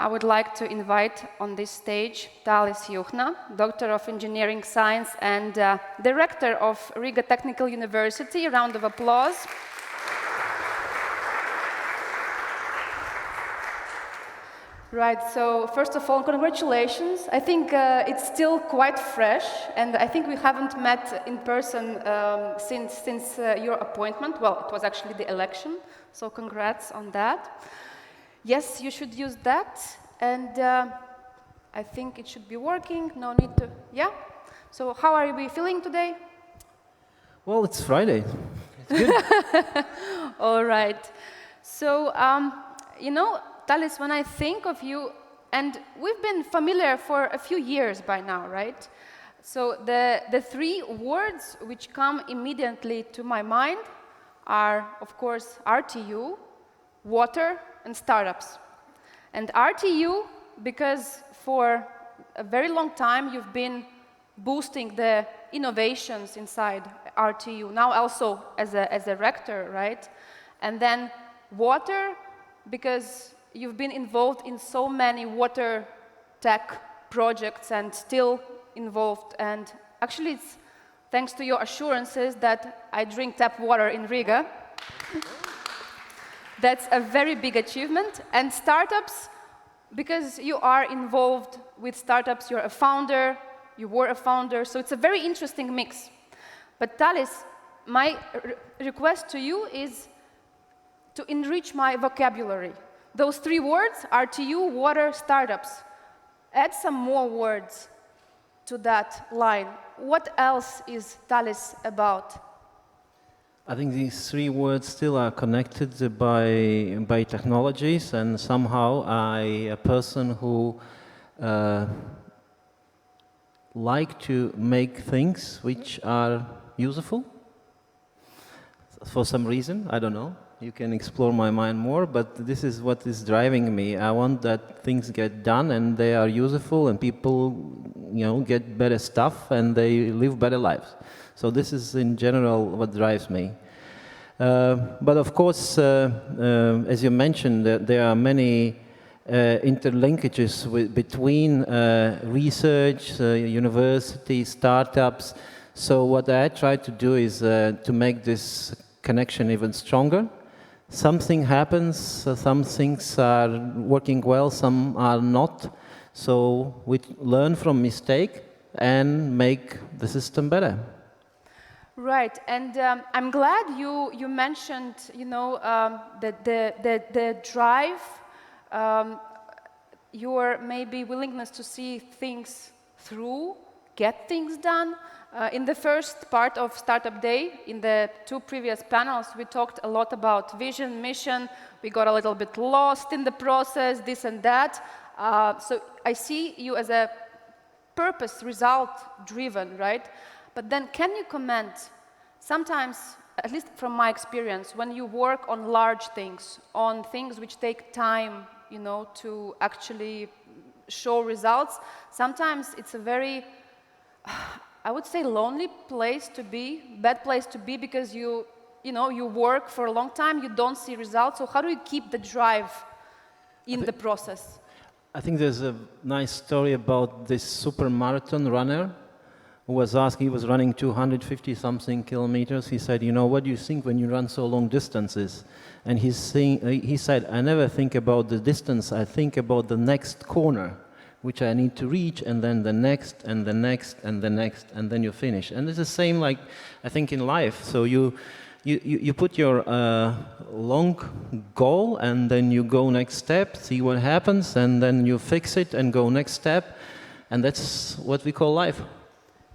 I would like to invite on this stage Tālis Juhna, Doctor of Engineering Science and the Rector of Riga Technical University. A round of applause. Right, so first of all, congratulations. I think it's still quite fresh, and I think we haven't met in person since your appointment. Well, it was actually the election, so congrats on that. Yes, you should use that, and I think it should be working. No need to, yeah? So how are we feeling today? Well, it's Friday. It's good. All right. So, you know, Tālis, when I think of you, and we've been familiar for a few years by now, right? So the three words which come immediately to my mind are, of course, RTU, water, and startups. And RTU, because for a very long time you've been boosting the innovations inside RTU, now also as a rector, right? And then water, because you've been involved in so many water tech projects and still involved. And actually, it's thanks to your assurances that I drink tap water in Riga. That's a very big achievement. And startups, because you are involved with startups, you're a founder, you were a founder, so it's a very interesting mix. But Tālis, my request to you is to enrich my vocabulary. Those three words, RTU, water, startups. Add some more words to that line. What else is Tālis about? I think these three words still are connected by technologies, and somehow a person who like to make things which are useful for some reason, I don't know. You can explore my mind more, but this is what is driving me. I want that things get done and they are useful and people, you know, get better stuff and they live better lives. So this is in general what drives me. But of course, as you mentioned, there are many interlinkages between research, university, startups. So what I try to do is to make this connection even stronger. Something happens, some things are working well, some are not. So we learn from mistake and make the system better. Right, and I'm glad you mentioned, you know, the drive, your maybe willingness to see things through, get things done. In the first part of Startup Day, in the two previous panels, we talked a lot about vision, mission. We got a little bit lost in the process, this and that. So I see you as a purpose, result-driven, right? But then can you comment, sometimes, at least from my experience, when you work on large things, on things which take time, you know, to actually show results, sometimes it's a very, I would say, lonely place to be, bad place to be, because you know, you work for a long time, you don't see results. So how do you keep the drive in the process? I think there's a nice story about this super marathon runner who was asked, he was running 250-something kilometers. He said, you know, what do you think when you run so long distances? And he said, I never think about the distance, I think about the next corner, which I need to reach, and then the next, and the next, and the next, and then you finish. And it's the same, like, I think, in life. So you put your long goal, and then you go next step, see what happens, and then you fix it and go next step. And that's what we call life.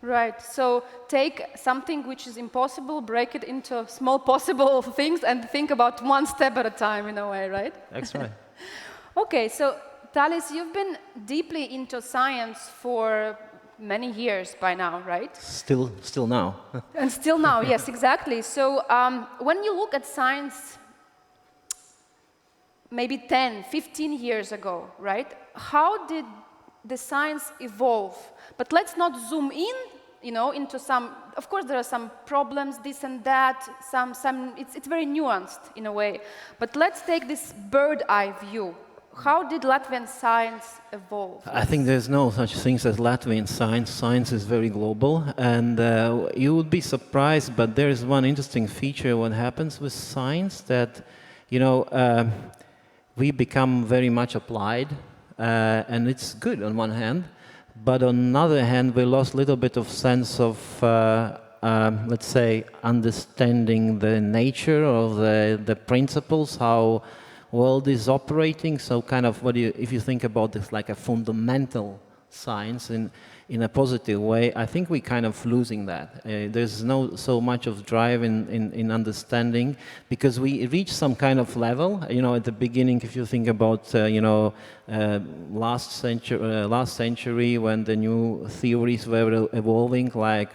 Right, so take something which is impossible, break it into small possible things, and think about one step at a time, in a way, right? That's right. Okay, so Tālis, you've been deeply into science for many years by now, right? Still now. And still now, yes, exactly. So when you look at science maybe 10, 15 years ago, right? How did the science evolve? But let's not zoom in, you know, into some, of course there are some problems, this and that, it's very nuanced in a way. But let's take this bird eye view. how did Latvian science evolve? I think there's no such things as Latvian science. Science is very global, and you would be surprised, but there is one interesting feature what happens with science that, you know, we become very much applied, and it's good on one hand, but on the other hand, we lost a little bit of sense of, let's say, understanding the nature of the principles, how world is operating. So kind of if you think about this like a fundamental science in a positive way, I think we're kind of losing that. There's no so much of drive in understanding, because we reach some kind of level. You know, at the beginning, if you think about you know, last century when the new theories were evolving, like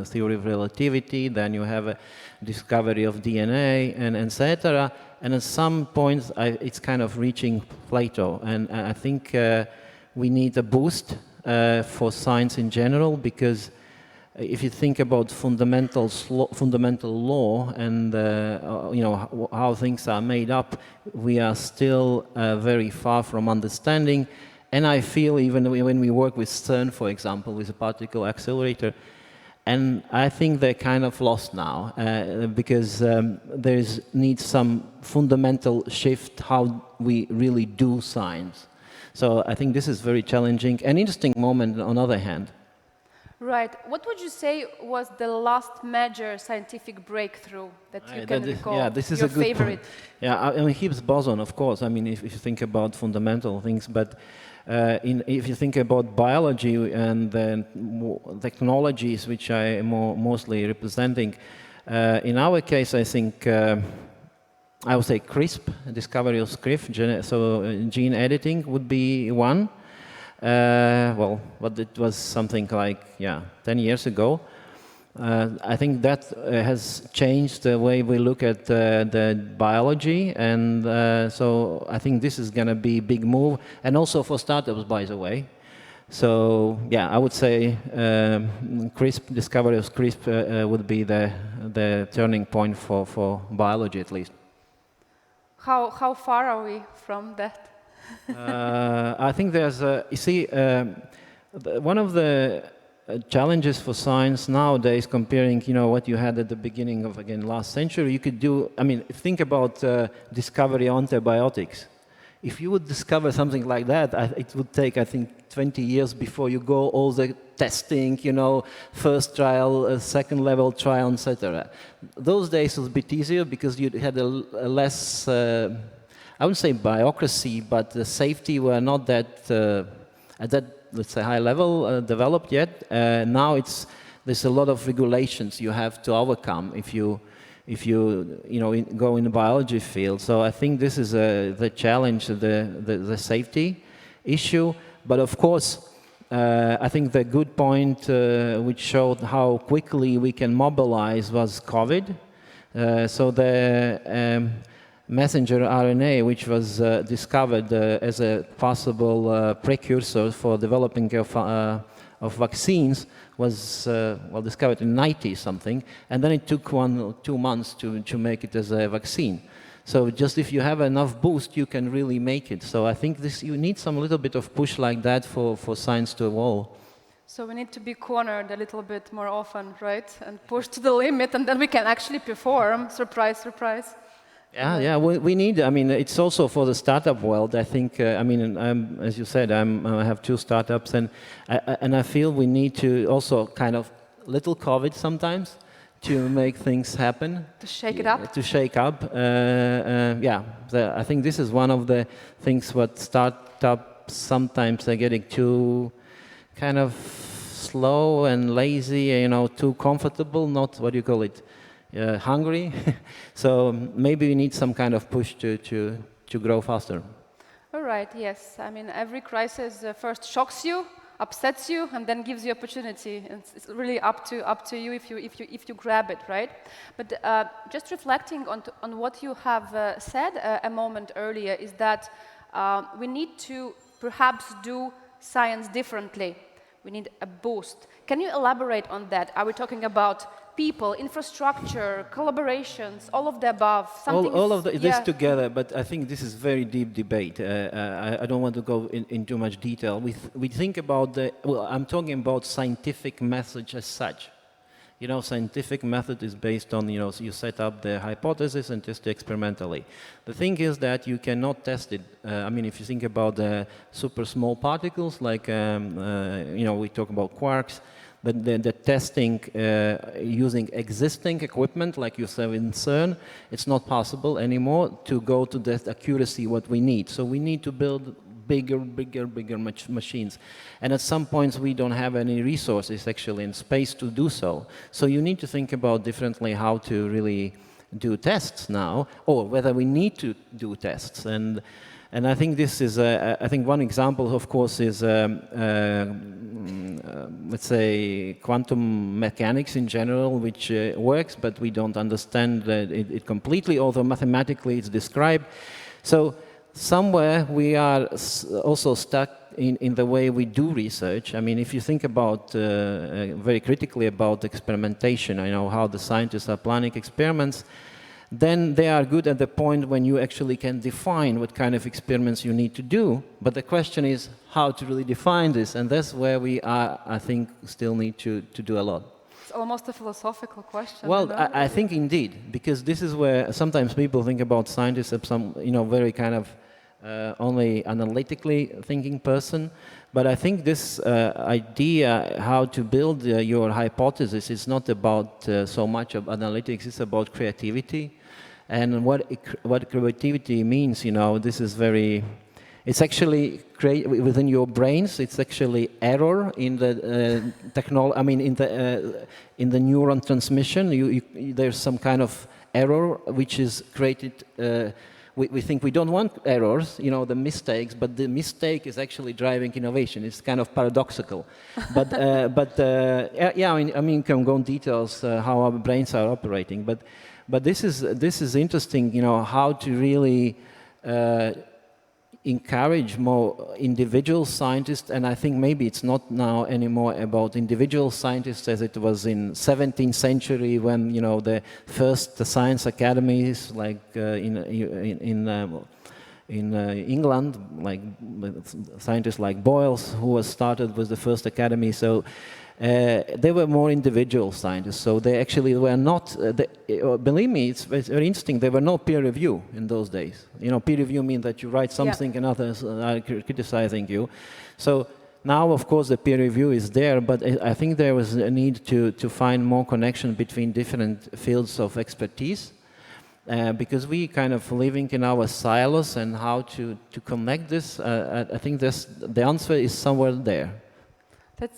theory of relativity, then you have a discovery of DNA and etc. And at some point, it's kind of reaching plateau. And I think we need a boost for science in general, because if you think about fundamental law and you know, how things are made up, we are still very far from understanding. And I feel even when we work with CERN, for example, with a particle accelerator, and I think they're kind of lost now, because there needs some fundamental shift how we really do science. So I think this is very challenging. An interesting moment on the other hand. Right. What would you say was the last major scientific breakthrough that you can recall? Yeah, this is your a good favorite? point. Yeah, I mean, Higgs boson, of course. I mean, if you think about fundamental things, but if you think about biology and the technologies which I am mostly representing, in our case, I think I would say CRISP, discovery of CRISP, so gene editing would be one. Well, but it was something like, 10 years ago. I think that has changed the way we look at the biology, and so I think this is going to be a big move, and also for startups, by the way. So yeah, I would say CRISP, discovery of CRISP would be the turning point for biology, at least. How far are we from that? I think there's you see, one of the challenges for science nowadays, comparing, you know, what you had at the beginning of, again, last century, you could do, I mean, think about discovery of antibiotics. If you would discover something like that, it would take, I think, 20 years before you go all the testing, you know, first trial, second level trial, etc. Those days was a bit easier because you had a less, I wouldn't say bureaucracy, but the safety were not that, at that, let's say, high level developed yet. Now there's a lot of regulations you have to overcome if you go in the biology field. So I think this is the challenge, the safety issue. But of course, I think the good point which showed how quickly we can mobilize was COVID. So the messenger RNA, which was discovered as a possible precursor for developing of vaccines, was discovered in 90 something, and then it took 1 or 2 months to make it as a vaccine. So just if you have enough boost, you can really make it. So I think you need some little bit of push like that for science to evolve. So we need to be cornered a little bit more often, right? And push to the limit, and then we can actually perform. Surprise, surprise. Yeah, we need, I mean, it's also for the startup world. I think, I mean, as you said, I have 2 startups, and I feel we need to also kind of little COVID sometimes to make things happen. To shake it up? To shake up. I think this is one of the things what startups sometimes are getting too kind of slow and lazy, you know, too comfortable, not, what do you call it? Hungry. So maybe we need some kind of push to grow faster. All right, yes. I mean, every crisis first shocks you, upsets you, and then gives you opportunity. It's really up to you if you grab it, right? But just reflecting on what you have said a moment earlier is that we need to perhaps do science differently. We need a boost. Can you elaborate on that? Are we talking about people, infrastructure, collaborations, all of the above. All of this together, but I think this is very deep debate. I don't want to go in too much detail. We think about I'm talking about scientific message as such. You know, scientific method is based on, you know, so you set up the hypothesis and test it experimentally. The thing is that you cannot test it. I mean, if you think about the super small particles, like, you know, we talk about quarks, the testing using existing equipment, like you said in CERN, it's not possible anymore to go to that accuracy what we need. So we need to build bigger machines. And at some points we don't have any resources actually in space to do so. So you need to think about differently how to really do tests now, or whether we need to do tests. And I think this is, I think one example, of course, is, let's say, quantum mechanics in general, which works, but we don't understand it completely, although mathematically it's described. So somewhere we are also stuck in the way we do research. I mean, if you think about, very critically about experimentation, I know how the scientists are planning experiments, then they are good at the point when you actually can define what kind of experiments you need to do. But the question is how to really define this, and that's where we are, I think, still need to do a lot. It's almost a philosophical question. Well, you know? I think indeed, because this is where sometimes people think about scientists as some, you know, very kind of only analytically thinking person. But I think this idea how to build your hypothesis is not about so much of analytics, it's about creativity. And what creativity means, you know, this is very, it's actually within your brains, it's actually error in the technology, I mean, in the neuron transmission, there's some kind of error which is created. We think we don't want errors, you know, the mistakes, but the mistake is actually driving innovation. It's kind of paradoxical. But, yeah, I mean, can go in details how our brains are operating. But this is interesting, you know, how to really encourage more individual scientists, and I think maybe it's not now anymore about individual scientists as it was in 17th century when, you know, the first science academies, like in England, like scientists like Boyles, who was started with the first academy. So they were more individual scientists, so they actually were not, believe me, it's very interesting, there were no peer review in those days. You know, peer review means that you write something and others are criticizing you. So now, of course, the peer review is there, but I think there was a need to find more connection between different fields of expertise. Because we kind of living in our silos, and how to connect this, I think the answer is somewhere there.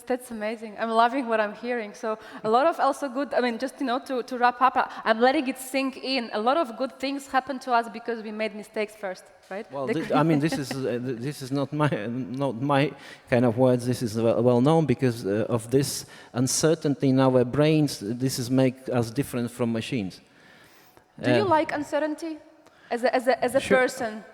That's amazing. I'm loving what I'm hearing. So a lot of also good, I mean, just, you know, to wrap up, I'm letting it sink in. A lot of good things happen to us because we made mistakes first, right? Well, I mean, this is not my kind of words. This is well known because of this uncertainty in our brains. This is make us different from machines. Do you like uncertainty as a Sure. person?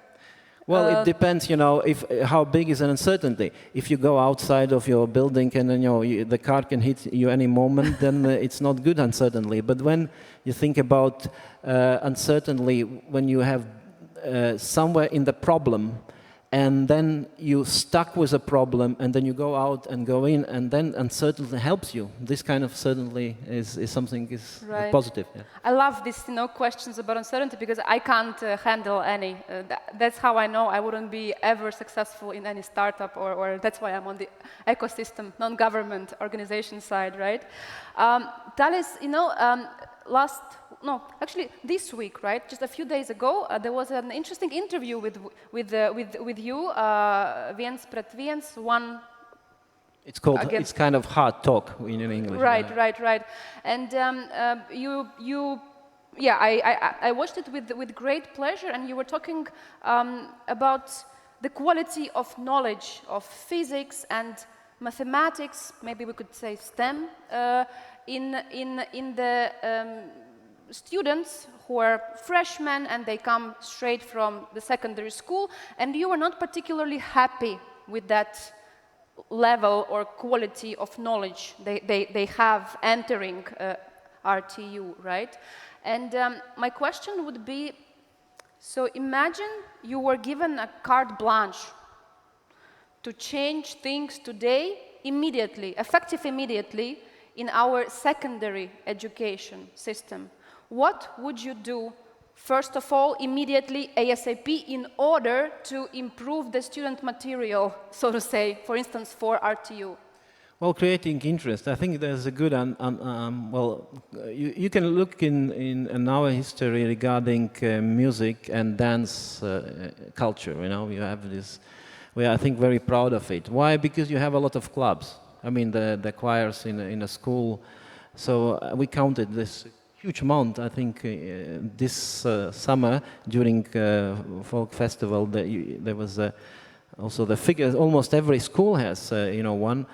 Well, it depends, you know, how big is an uncertainty. If you go outside of your building and then, you know, the car can hit you any moment, then it's not good uncertainty. But when you think about uncertainty, when you have somewhere in the problem, and then you stuck with a problem, and then you go out and go in, and then uncertainty helps you. This kind of certainly is something right. Positive. Yeah. I love these, you know, questions about uncertainty because I can't handle any. That's how I know I wouldn't be ever successful in any startup, or that's why I'm on the ecosystem, non-government organization side, right? Tālis, you know, this week, right? Just a few days ago, there was an interesting interview with you, viens pret viens, one. It's called. It's kind of hard talk in English. Right, yeah. right. And I watched it with great pleasure, and you were talking about the quality of knowledge of physics and mathematics. Maybe we could say STEM in the students who are freshmen and they come straight from the secondary school, and you are not particularly happy with that level or quality of knowledge they have entering RTU, right? And my question would be, so imagine you were given a carte blanche to change things today, immediately, effective immediately, in our secondary education system. What would you do, first of all, immediately, ASAP, in order to improve the student material, so to say, for instance, for RTU? Well, creating interest. I think there's a good, you can look in our history regarding music and dance culture. You know, you have this. We are, I think, very proud of it. Why? Because you have a lot of clubs. I mean, the choirs in a school. So we counted this huge amount. I think this summer during folk festival, there was also the figure. Almost every school has, one.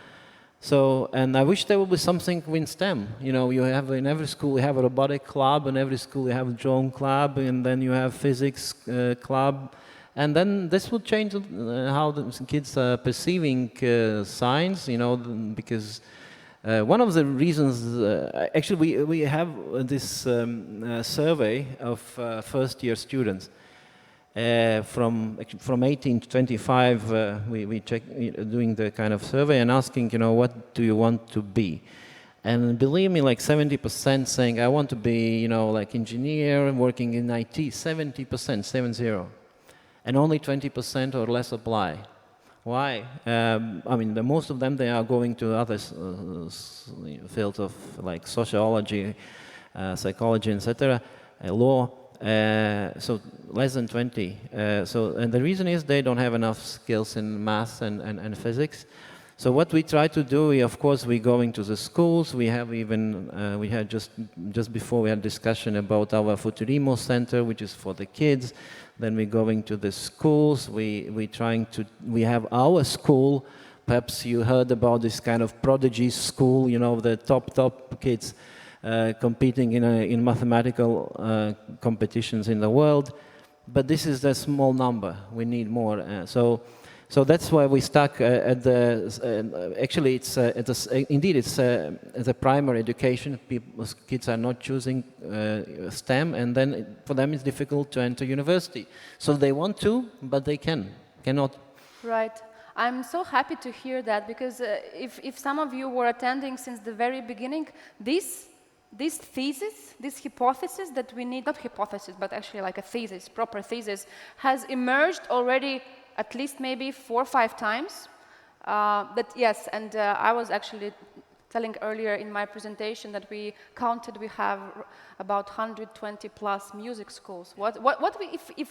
So, and I wish there would be something in STEM. You know, you have in every school you have a robotic club, in every school you have a drone club, and then you have physics club, and then this would change how the kids are perceiving science. You know, because one of the reasons, actually, we have this survey of first-year students. From 18 to 25, we check doing the kind of survey and asking, what do you want to be? And believe me, like 70% saying, I want to be, like engineer, working in IT, 70%, 70. And only 20% or less apply. Why? I mean, most of them, they are going to other fields of like sociology, psychology, etc., law. So less than 20. And the reason is they don't have enough skills in math and physics. So what we try to do, of course, we go into the schools. We have even, we had just before we had discussion about our Futurimo Center, which is for the kids. Then we go into the schools. We have our school. Perhaps you heard about this kind of prodigy school, the top kids. Competing in mathematical competitions in the world, but this is the small number. We need more. So that's why we stuck at the. Actually, it's indeed it's the primary education. Kids are not choosing STEM, and then for them it's difficult to enter university. So they want to, but they cannot. Right. I'm so happy to hear that, because if some of you were attending since the very beginning, this thesis, this hypothesis that we need, not hypothesis, but actually like a thesis, proper thesis, has emerged already at least maybe 4 or 5 times. Yes, and I was actually telling earlier in my presentation that we have about 120 plus music schools.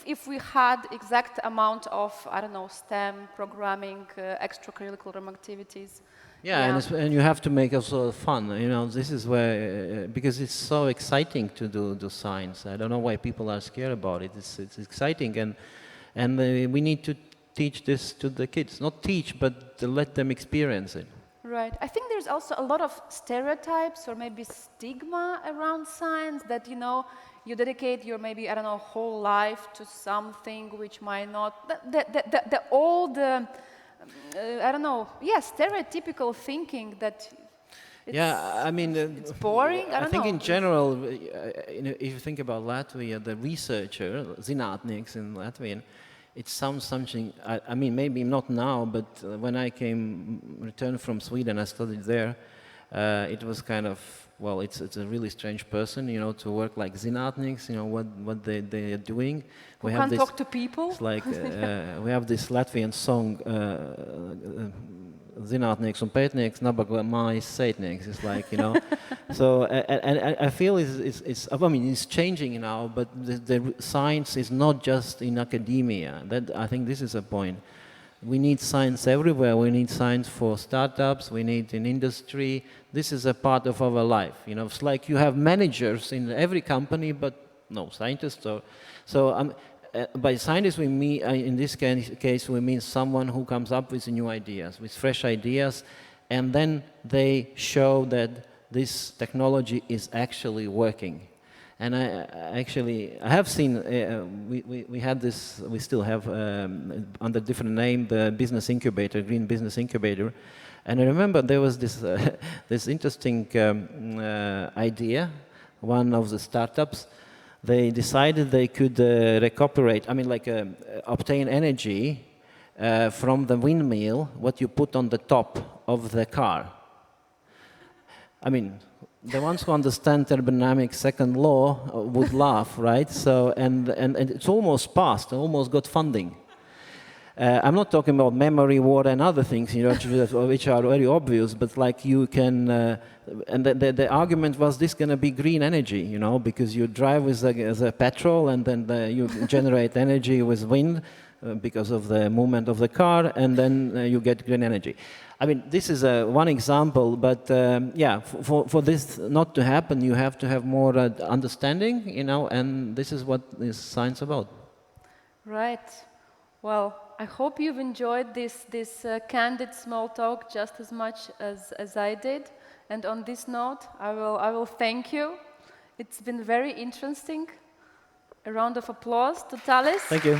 If we had exact amount of, I don't know, STEM, programming, extracurricular activities? Yeah. And you have to make also fun. This is where, because it's so exciting to do science. I don't know why people are scared about it. It's exciting, and we need to teach this to the kids. Not teach, but to let them experience it. Right. I think there's also a lot of stereotypes or maybe stigma around science that, you dedicate your maybe, I don't know, whole life to something which might not, the old, I don't know, stereotypical thinking that it's, it's boring. I think in general, if you think about Latvia, the researcher, zinātnieks in Latvian, it sounds something, maybe not now, but when I returned from Sweden, I studied there, it was kind of, it's a really strange person, to work like zinātnieks, what they are doing. We can't talk to people. It's like, we have this Latvian song, zinātnieks un pētnieks, nabaga mājas sētnieks. It's like, So, and I feel it's changing now, but the science is not just in academia. I think this is a point. We need science everywhere. We need science for startups. We need in industry. This is a part of our life. It's like you have managers in every company, but no scientists. By scientists, we mean, in this case, we mean someone who comes up with new ideas, with fresh ideas, and then they show that this technology is actually working. And I have seen, we had this, we still have, under different name, the business incubator, Green Business Incubator. And I remember there was this, this interesting idea one of the startups, they decided they could recuperate, obtain energy from the windmill, what you put on the top of the car. I mean, the ones who understand thermodynamics second law would laugh, right? So, and it's almost passed, almost got funding. I'm not talking about memory, water, and other things, which are very obvious, but like you can, and the argument was this going to be green energy, because you drive with the petrol and then you generate energy with wind because of the movement of the car, and then you get green energy. I mean, this is one example, but for this not to happen, you have to have more understanding, and this is what is science about. Right. Well, I hope you've enjoyed this candid small talk just as much as I did. And on this note, I will thank you. It's been very interesting. A round of applause to Tālis. Thank you.